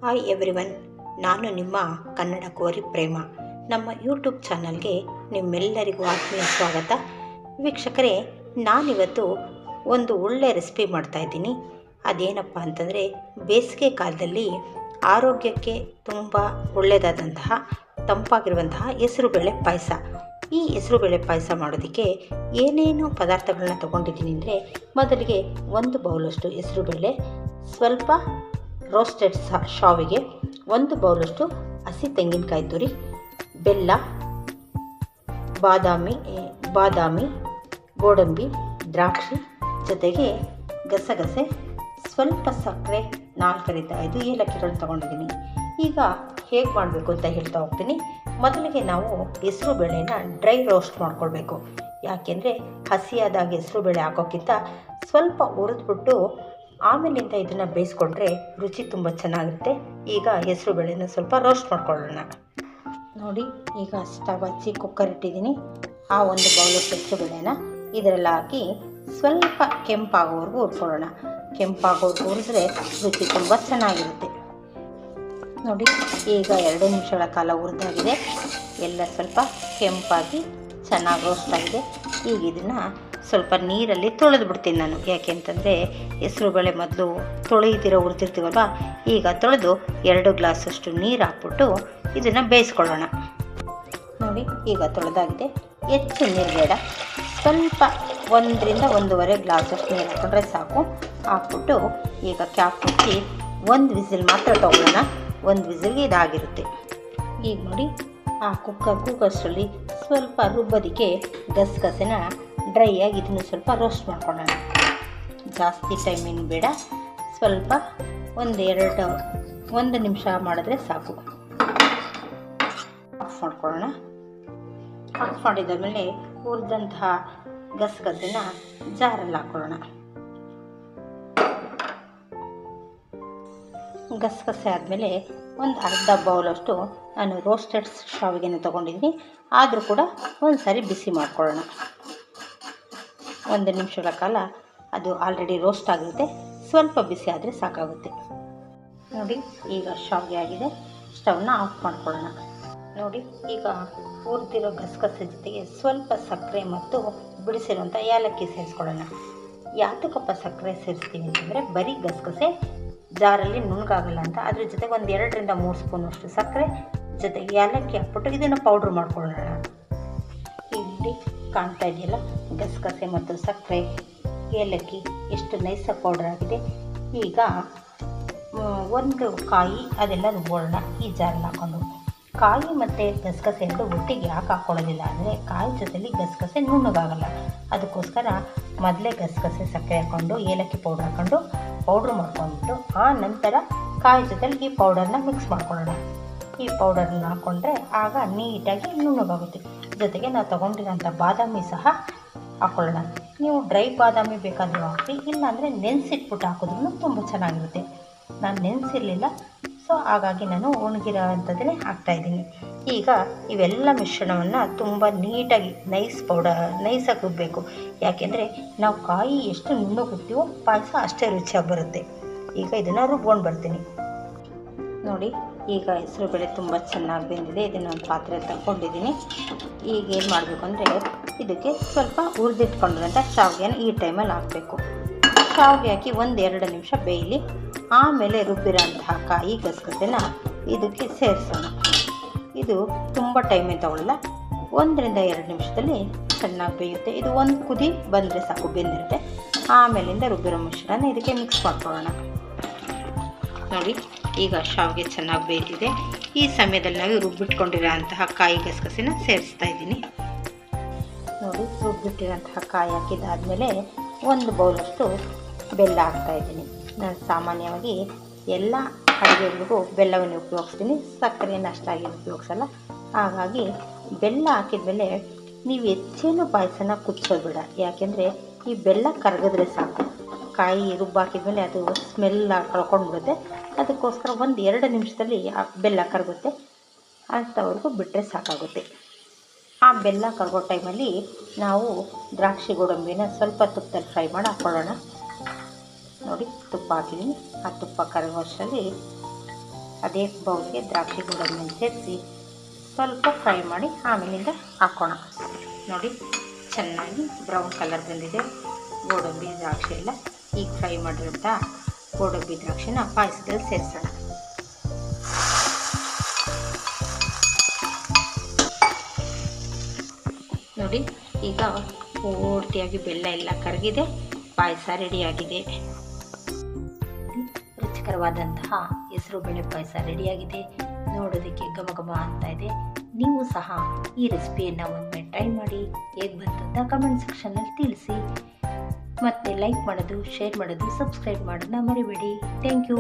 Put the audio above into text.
Hi everyone, ನಾನು ನಿಮ್ಮ ಕನ್ನಡ ಕೋರಿ ಪ್ರೇಮ. ನಮ್ಮ ಯೂಟ್ಯೂಬ್ ಚಾನಲ್ಗೆ ನಿಮ್ಮೆಲ್ಲರಿಗೂ ಆತ್ಮೀಯ ಸ್ವಾಗತ. ವೀಕ್ಷಕರೇ, ನಾನಿವತ್ತು ಒಂದು ಒಳ್ಳೆಯ ರೆಸಿಪಿ ಮಾಡ್ತಾಯಿದ್ದೀನಿ. ಅದೇನಪ್ಪ ಅಂತಂದರೆ, ಬೇಸಿಗೆ ಕಾಲದಲ್ಲಿ ಆರೋಗ್ಯಕ್ಕೆ ತುಂಬ ಒಳ್ಳೆಯದಾದಂತಹ ತಂಪಾಗಿರುವಂತಹ ಹೆಸರುಬೇಳೆ ಪಾಯಸ. ಈ ಹೆಸರುಬೇಳೆ ಪಾಯಸ ಮಾಡೋದಕ್ಕೆ ಏನೇನು ಪದಾರ್ಥಗಳನ್ನ ತೊಗೊಂಡಿದ್ದೀನಿ ಅಂದರೆ, ಮೊದಲಿಗೆ 1 ಬೌಲಷ್ಟು ಹೆಸರುಬೇಳೆ, ಸ್ವಲ್ಪ ರೋಸ್ಟೆಡ್ ಶಾವಿಗೆ, 1 ಬೌಲಷ್ಟು ಹಸಿ ತೆಂಗಿನಕಾಯಿ ತುರಿ, ಬೆಲ್ಲ, ಬಾದಾಮಿ, ಗೋಡಂಬಿ, ದ್ರಾಕ್ಷಿ, ಜೊತೆಗೆ ಗಸಗಸೆ, ಸ್ವಲ್ಪ ಸಕ್ಕರೆ, 4ರಿಂದ 5 ಏಲಕ್ಕಿಗಳನ್ನು ತೊಗೊಂಡಿದ್ದೀನಿ. ಈಗ ಹೇಗೆ ಮಾಡಬೇಕು ಅಂತ ಹೇಳ್ತಾ ಹೋಗ್ತೀನಿ. ಮೊದಲಿಗೆ ನಾವು ಹೆಸರು ಬೇಳೆನ ಡ್ರೈ ರೋಸ್ಟ್ ಮಾಡ್ಕೊಳ್ಬೇಕು. ಯಾಕೆಂದರೆ ಹಸಿಯಾದಾಗ ಹೆಸರು ಬೇಳೆ ಹಾಕೋಕ್ಕಿಂತ ಸ್ವಲ್ಪ ಹುರಿದ್ಬಿಟ್ಟು ಆಮೇಲಿಂದ ಇದನ್ನು ಬೇಯಿಸ್ಕೊಂಡ್ರೆ ರುಚಿ ತುಂಬ ಚೆನ್ನಾಗಿರುತ್ತೆ. ಈಗ ಹೆಸರು ಬೇಳೆನ ಸ್ವಲ್ಪ ರೋಸ್ಟ್ ಮಾಡ್ಕೊಳ್ಳೋಣ. ನೋಡಿ, ಈಗ ಸ್ಟವ್ ಹಚ್ಚಿ ಕುಕ್ಕರ್ ಇಟ್ಟಿದ್ದೀನಿ. ಆ 1 ಬೌಲಷ್ಟು ಹೆಸರು ಬೇಳೆನ ಇದರಲ್ಲಿ ಹಾಕಿ ಸ್ವಲ್ಪ ಕೆಂಪಾಗೋವರೆಗೂ ಹುರ್ಕೊಳ್ಳೋಣ. ಕೆಂಪಾಗೋವರೆಗೂ ಹುರಿದ್ರೆ ರುಚಿ ತುಂಬ ಚೆನ್ನಾಗಿರುತ್ತೆ. ನೋಡಿ, ಈಗ 2 ನಿಮಿಷಗಳ ಕಾಲ ಹುರಿದಾಗಿದೆ. ಎಲ್ಲ ಸ್ವಲ್ಪ ಕೆಂಪಾಗಿ ಚೆನ್ನಾಗಿ ರೋಸ್ಟ್ ಆಗಿದೆ. ಈಗ ಇದನ್ನು ಸ್ವಲ್ಪ ನೀರಲ್ಲಿ ತೊಳೆದು ಬಿಡ್ತೀನಿ ನಾನು. ಯಾಕೆ ಅಂತಂದರೆ ಹೆಸರುಬೇಳೆ ಮೊದಲು ತೊಳೆದಿರೋ ಹುರಿದಿರ್ತೀವಲ್ವ, ಈಗ ತೊಳೆದು 2 ಗ್ಲಾಸಷ್ಟು ನೀರು ಹಾಕ್ಬಿಟ್ಟು ಇದನ್ನು ಬೇಯಿಸ್ಕೊಳ್ಳೋಣ. ನೋಡಿ, ಈಗ ತೊಳೆದಾಗಿದೆ. ಹೆಚ್ಚು ನೀರು ಬೇಡ, ಸ್ವಲ್ಪ 1ರಿಂದ 1.5 ಗ್ಲಾಸಷ್ಟು ನೀರು ಹಾಕ್ಕೊಂಡ್ರೆ ಸಾಕು. ಹಾಕ್ಬಿಟ್ಟು ಈಗ ಕ್ಯಾಪ್ ಮುಚ್ಚಿ 1 ವಿಸಿಲ್ ಮಾತ್ರ ತೊಗೊಳ್ಳೋಣ. 1 ವಿಸಿಲ್ಗೆ ಇದಾಗಿರುತ್ತೆ. ಈಗ ನೋಡಿ, ಆ ಕೂಗಷ್ಟರಲ್ಲಿ ಸ್ವಲ್ಪ ರುಬ್ಬೋದಕ್ಕೆ ಗಸಗಸೆನ ಡ್ರೈ ಆಗಿ ಇದನ್ನು ಸ್ವಲ್ಪ ರೋಸ್ಟ್ ಮಾಡ್ಕೊಳ್ಳೋಣ. ಜಾಸ್ತಿ ಟೈಮ್ ಏನು ಬೇಡ, ಸ್ವಲ್ಪ 1 ನಿಮಿಷ ಮಾಡಿದ್ರೆ ಸಾಕು. ಆಫ್ ಮಾಡ್ಕೊಳ್ಳೋಣ. ಆಫ್ ಮಾಡಿದ ಮೇಲೆ ಹುರಿದಂತಹ ಗಸಗಸೆನ ಜಾರಲ್ಲಿ ಹಾಕ್ಕೊಳ್ಳೋಣ. ಗಸಗಸೆ ಆದಮೇಲೆ 1/2 ಬೌಲಷ್ಟು ನಾನು ರೋಸ್ಟೆಡ್ ಶಾವಿಗೆನ ತೊಗೊಂಡಿದ್ದೀನಿ. ಆದರೂ ಕೂಡ ಒಂದು ಸಾರಿ ಬಿಸಿ ಮಾಡ್ಕೊಳ್ಳೋಣ. 1 ನಿಮಿಷಗಳ ಕಾಲ ಅದು ಆಲ್ರೆಡಿ ರೋಸ್ಟ್ ಆಗಿರುತ್ತೆ. ಸ್ವಲ್ಪ ಬಿಸಿ ಆದರೆ ಸಾಕಾಗುತ್ತೆ. ನೋಡಿ, ಈಗ ಶಾವಿಗೆ ಆಗಿದೆ. ಸ್ಟವ್ನ ಆಫ್ ಮಾಡ್ಕೊಳ್ಳೋಣ. ನೋಡಿ, ಈಗ ಹುರಿದಿರೋ ಗಸಗಸೆ ಜೊತೆಗೆ ಸ್ವಲ್ಪ ಸಕ್ಕರೆ ಮತ್ತು ಬಿಡಿಸಿರುವಂಥ ಏಲಕ್ಕಿ ಸೇರಿಸ್ಕೊಳ್ಳೋಣ. ಯಾತಕ್ಕಪ್ಪ ಸಕ್ಕರೆ ಸೇರಿಸ್ತೀವಿ ಅಂತಂದರೆ, ಬರೀ ಗಸಗಸೆ ಜಾರಲ್ಲಿ ನುಣ್ಣಗಾಗಲ್ಲ ಅಂತ. ಅದ್ರ ಜೊತೆಗೆ 2ರಿಂದ 3 ಸ್ಪೂನಷ್ಟು ಸಕ್ಕರೆ ಜೊತೆಗೆ ಏಲಕ್ಕಿ ಹಾಕ್ಬಿಟ್ಟು ಇದನ್ನು ಪೌಡ್ರ್ ಮಾಡ್ಕೊಳ್ಳೋಣ. ಇಲ್ಲಿ ಕಾಣ್ತಾ ಇದೆಯಲ್ಲ, ಗಸಗಸೆ ಮತ್ತು ಸಕ್ಕರೆ, ಏಲಕ್ಕಿ ಎಷ್ಟು ನೈಸಾಗಿ ಪೌಡರ್ ಆಗಿದೆ. ಈಗ 1 ಕಾಯಿ ಅದೆಲ್ಲ ರುಬ್ಬೋಣ ಈ ಜಾರಲ್ಲಿ ಹಾಕ್ಕೊಂಡು. ಕಾಯಿ ಮತ್ತು ಗಸಗಸೆ ಎರಡು ಒಟ್ಟಿಗೆ ಯಾಕೆ ಹಾಕ್ಕೊಳ್ಳೋದಿಲ್ಲ ಅಂದರೆ, ಕಾಯಿ ಜೊತೆಲಿ ಗಸಗಸೆ ನುಣ್ಣಗಾಗಲ್ಲ. ಅದಕ್ಕೋಸ್ಕರ ಮೊದಲೇ ಗಸಗಸೆ ಸಕ್ಕರೆ ಹಾಕ್ಕೊಂಡು ಏಲಕ್ಕಿ ಪೌಡ್ರ್ ಹಾಕ್ಕೊಂಡು ಪೌಡ್ರ್ ಮಾಡ್ಕೊಂಡ್ಬಿಟ್ಟು ಆ ನಂತರ ಕಾಯಿ ಜೊತೆಲಿ ಈ ಪೌಡರ್ನ ಮಿಕ್ಸ್ ಮಾಡ್ಕೊಳ್ಳೋಣ. ಈ ಪೌಡರ್ನ ಹಾಕ್ಕೊಂಡ್ರೆ ಆಗ ನೀಟಾಗಿ ನುಣ್ಣಗಾಗುತ್ತೆ. ಜೊತೆಗೆ ನಾವು ತೊಗೊಂಡಿರೋಂಥ ಬಾದಾಮಿ ಸಹ ಹಾಕ್ಕೊಳ್ಳೋಣ. ನೀವು ಡ್ರೈ ಬಾದಾಮಿ ಬೇಕಾದರೂ ಹಾಕಿ, ಇಲ್ಲಾಂದರೆ ನೆನೆಸಿಟ್ಬಿಟ್ಟು ಹಾಕಿದ್ರೂ ತುಂಬ ಚೆನ್ನಾಗಿರುತ್ತೆ. ನಾನು ನೆನೆಸಿರಲಿಲ್ಲ, ಸೊ ಹಾಗಾಗಿ ನಾನು ಒಣಗಿರೋ ಹಾಕ್ತಾಯಿದ್ದೀನಿ. ಈಗ ಇವೆಲ್ಲ ಮಿಶ್ರಣವನ್ನು ತುಂಬ ನೀಟಾಗಿ ನೈಸಾಗಿ ರುಬ್ಬಬೇಕು. ಯಾಕೆಂದರೆ ನಾವು ಕಾಯಿ ಎಷ್ಟು ನುಣ್ಣಗುತ್ತೀವೋ ಪಾಯಸ ಅಷ್ಟೇ ರುಚಿಯಾಗಿ ಬರುತ್ತೆ. ಈಗ ಇದನ್ನು ರುಬ್ಕೊಂಡು ಬರ್ತೀನಿ. ನೋಡಿ, ಈಗ ಹೆಸರುಬೇಳೆ ತುಂಬ ಚೆನ್ನಾಗಿ ಬೆಂದಿದೆ. ಇದನ್ನು ಒಂದು ಪಾತ್ರೆ ತಗೊಂಡಿದ್ದೀನಿ. ಈಗ ಏನು ಮಾಡಬೇಕು ಅಂದರೆ, ಇದಕ್ಕೆ ಸ್ವಲ್ಪ ಹುರಿದಿಟ್ಕೊಂಡಿರೋಂಥ ಶಾವಿಗೆನ ಈ ಟೈಮಲ್ಲಿ ಹಾಕಬೇಕು. ಶಾವಿಗೆ ಹಾಕಿ 1-2 ನಿಮಿಷ ಬೇಯಲಿ. ಆಮೇಲೆ ರುಬ್ಬಿರೋಂತಹ ಕಾಯಿ ಗಸಗಸೆನ ಇದಕ್ಕೆ ಸೇರಿಸೋಣ. ಇದು ತುಂಬ ಟೈಮೇ ತಗೊಳ್ಳಲ್ಲ, 1ರಿಂದ 2 ನಿಮಿಷದಲ್ಲಿ ಚೆನ್ನಾಗಿ ಬೇಯುತ್ತೆ. ಇದು 1 ಕುದಿ ಬಂದರೆ ಸಾಕು, ಬೆಂದಿರುತ್ತೆ. ಆಮೇಲಿಂದ ರುಬ್ಬಿರೋ ಮಿಶ್ರಣ ಇದಕ್ಕೆ ಮಿಕ್ಸ್ ಮಾಡ್ಕೊಳ್ಳೋಣ. ನೋಡಿ, ಈಗ ಶಾವಿಗೆ ಚೆನ್ನಾಗಿ ಬೇಯ್ತಿದೆ. ಈ ಸಮಯದಲ್ಲಿ ನಾವು ರುಬ್ಬಿಟ್ಕೊಂಡಿರೋ ಅಂತಹ ಕಾಯಿ ಗಸಗಸೆನ ಸೇರಿಸ್ತಾ ಇದ್ದೀನಿ. ನೋಡಿ, ರುಬ್ಬಿಟ್ಟಿರೋಂತಹ ಕಾಯಿ ಹಾಕಿದ್ದಾದಮೇಲೆ 1 ಬೌಲಷ್ಟು ಬೆಲ್ಲ ಹಾಕ್ತಾಯಿದ್ದೀನಿ. ನಾನು ಸಾಮಾನ್ಯವಾಗಿ ಎಲ್ಲ ಅಡುಗೆಗಳಿಗೂ ಬೆಲ್ಲವನ್ನು ಉಪಯೋಗಿಸ್ತೀನಿ, ಸಕ್ಕರೆಯನ್ನು ಅಷ್ಟಾಗಿ ಉಪಯೋಗಿಸಲ್ಲ. ಹಾಗಾಗಿ ಬೆಲ್ಲ ಹಾಕಿದ್ಮೇಲೆ ನೀವು ಹೆಚ್ಚೇನು ಪಾಯಸನ ಕುದಿಸೋದು ಬೇಡ. ಯಾಕೆಂದರೆ ಈ ಬೆಲ್ಲ ಕರಗಿದ್ರೆ ಸಾಕು. ಕಾಯಿ ರುಬ್ಬಾಕಿದ್ಮೇಲೆ ಅದು ಸ್ಮೆಲ್ ಕಳ್ಕೊಂಡ್ಬಿಡುತ್ತೆ. ಅದಕ್ಕೋಸ್ಕರ 1-2 ನಿಮಿಷದಲ್ಲಿ ಬೆಲ್ಲ ಕರಗುತ್ತೆ. ಅಂಥವ್ರಿಗೂ ಬಿಟ್ಟರೆ ಸಾಕಾಗುತ್ತೆ. ಆ ಬೆಲ್ಲ ಕರಗೋ ಟೈಮಲ್ಲಿ ನಾವು ದ್ರಾಕ್ಷಿ ಗೋಡಂಬಿನ ಸ್ವಲ್ಪ ತುಪ್ಪದಲ್ಲಿ ಫ್ರೈ ಮಾಡಿ ಹಾಕ್ಕೊಳ್ಳೋಣ. ನೋಡಿ, ತುಪ್ಪ ಹಾಕಿದ್ದೀನಿ. ಆ ತುಪ್ಪ ಕರಗೋ ಅಷ್ಟರಲ್ಲಿ ಅದೇ ಬೌಲ್ಗೆ ದ್ರಾಕ್ಷಿ ಗೋಡಂಬಿಯನ್ನು ಸೇರಿಸಿ ಸ್ವಲ್ಪ ಫ್ರೈ ಮಾಡಿ ಆಮೇಲಿಂದ ಹಾಕೋಣ. ನೋಡಿ ಚೆನ್ನಾಗಿ ಬ್ರೌನ್ ಕಲರ್ ಬಂದಿದೆ ಗೋಡಂಬಿ ದ್ರಾಕ್ಷಿ ಎಲ್ಲ. ಈಗ ಫ್ರೈ ಮಾಡಿರೋಂಥ ಗೋಡಂಬಿ ದ್ರಾಕ್ಷಿನ ಪಾಯಸದಲ್ಲಿ ಸೇರಿಸೋಣ. ನೋಡಿ ಈಗ ಪೂರ್ತಿಯಾಗಿ ಬೆಲ್ಲ ಎಲ್ಲ ಕರಗಿದೆ, ಪಾಯಸ ರೆಡಿಯಾಗಿದೆ. ರುಚಿಕರವಾದಂತಹ ಹೆಸರುಬೇಳೆ ಪಾಯಸ ರೆಡಿಯಾಗಿದೆ. ನೋಡೋದಕ್ಕೆ ಘಮ ಘಮ ಅಂತ ಇದೆ. ನೀವು ಸಹ ಈ ರೆಸಿಪಿಯನ್ನು ಒಮ್ಮೆ ಟ್ರೈ ಮಾಡಿ, ಹೇಗೆ ಬಂತು ಅಂತ ಕಮೆಂಟ್ ಸೆಕ್ಷನಲ್ಲಿ ತಿಳಿಸಿ. ಮತ್ತು ಲೈಕ್ ಮಾಡೋದು, ಶೇರ್ ಮಾಡೋದು, ಸಬ್ಸ್ಕ್ರೈಬ್ ಮಾಡೋದನ್ನ ಮರಿಬೇಡಿ. Thank you.